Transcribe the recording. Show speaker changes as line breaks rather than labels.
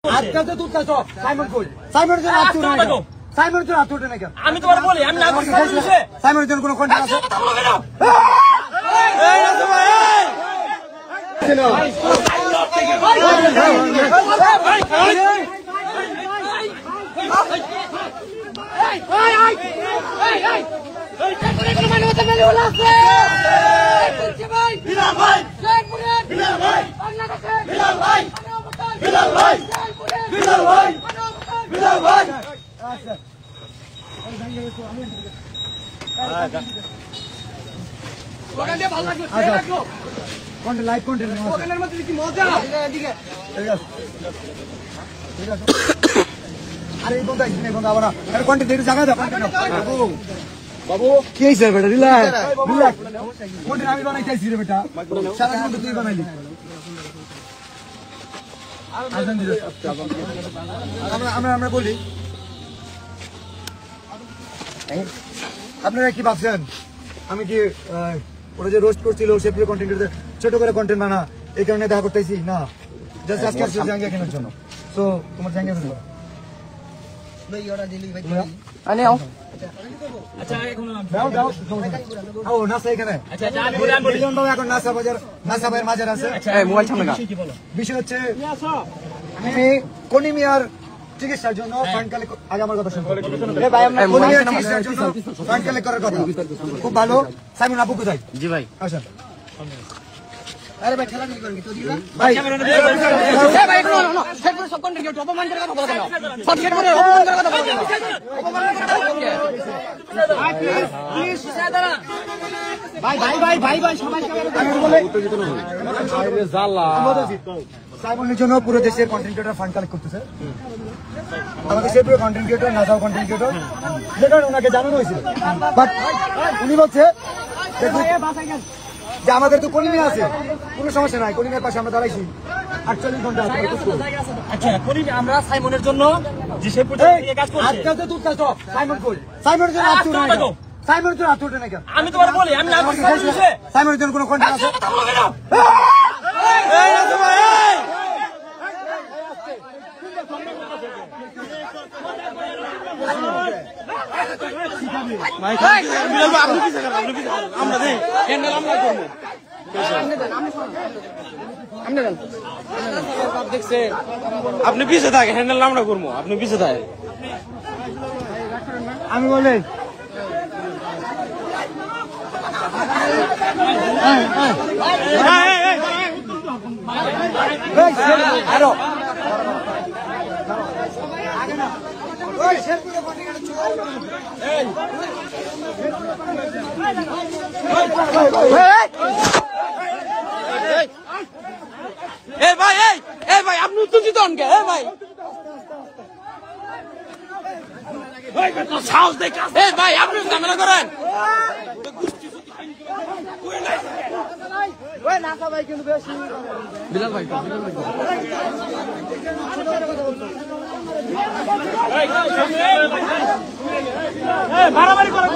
আজকাল তো তুই চাচ্ছ সাইমন কই সাইমনের জন্য আত্মুট না সাইমনের জন্য আত্মুট না কেন
আমি তোমার বলি আমি না করছি
সাইমনের জন্য কোনো কন্ট্যাক্ট আছে এই না ভাই বিলাল ভাই বিলাল ভাই বিলাল ভাই আচ্ছা ওখানে দিয়ে ভালো লাগলো সে রাখো কন্টেন্ট লাইভ কন্টেন্ট ওখানের মধ্যে কি মজা এদিকে ঠিক আছে ঠিক আছে আরে এই বন্ধা এখানে বন্ধা আবার আরে কন্টেন্ট দেখতে জায়গা দাও কন্টেন্ট বাবু বাবু কি হইছে বেটা রিল্যাক্স রিল্যাক্স কন্টেন্ট আমি বানাই চাইছি রে বেটা সারা কন্টেন্ট তুই বানাইলি আমরা বলি আপনারা কি ভাবছেন আমি কি ওরা যে রোস্ট করছিল সে প্রিয় কন্টেন্ট ছোট করে কন্টেন্ট বানা এই কারণে দেখা করতেছি না জাস্ট আজকে আসছে জাঙ্গিয়া কেনার জন্য তো তোমার জাঙ্গিয়া ফেলবো ভাই ওরা দিলি ভাই আনে আও আচ্ছা এখন দাও দাও ও নাসা এখানে আচ্ছা আচ্ছা আমি বলি মিলিয়ন দাও এখন নাসা বাজার নাসা ভাইয়ের মাঝে আছে আচ্ছা এই মোবাইল সামনে কি বলো বিষয় হচ্ছে আমি কোনিমিয়ার চিকিৎসার জন্য ফান্ড কালেক্ট আগে আমার কথা শুনুন এই ভাই আমরা কোনিমিয়ার চিকিৎসার জন্য ফান্ড কালেক্ট করার কথা খুব ভালো সাইমন আপু কোথায় জি ভাই আসেন আরে ভাই খেলা কি করবি তো দিবা ভাই এ ভাই নো সেট করে সব কন্টেন্ট কেউ অপমান করে কথা বলো কেন সব সেট করে অপমান করে কথা বলো কেন অপমান করে কথা বলো ভাই প্লিজ সাদারা ভাই ভাই ভাই ভাই ভাই সবাই আমি বলে আরে জালা সাইমনের জন্য পুরো দেশের কন্টেন্ট ক্রিয়েটর ফান্ড কালেক্ট করতেছে আমাদের সেই পুরো কন্টেন্ট ক্রিয়েটর নাজাও কন্টেন্ট ক্রিয়েটর যেটা ওনাকে জানানো হয়েছিল বাট উনি বলছে যে আমাদের তো কোনিমিয়া আছে কোনো সমস্যা নাই কোনিমিয়ার পাশে আমরা দাঁড়াইছি 48 ঘন্টা
আচ্ছা কোনিমিয়া আমরা সাইমনের জন্য যে সে প্রজেক্ট নিয়ে কাজ করছি
আজকাল তো তুই চাচ্ছ সাইমন কই সাইমনের জন্য আত্মুট না সাইমনের জন্য আত্মুট না কেন
আমি তোমার বলি আমি না করছি
সাইমনের জন্য কোনো কন্ট্যাক্ট আছে এই না ভাই
আপনি পিছিয়ে থাকে হ্যান্ডেল আমরা করবো আপনি পিছিয়ে থাকে
আমি বলি আরো
ভাই আপনি উত্তেজিত হন কে ভাই সাহস দেখা ভাই আপনি ঝামেলা করেন বিলাল ভাই মারামারি করে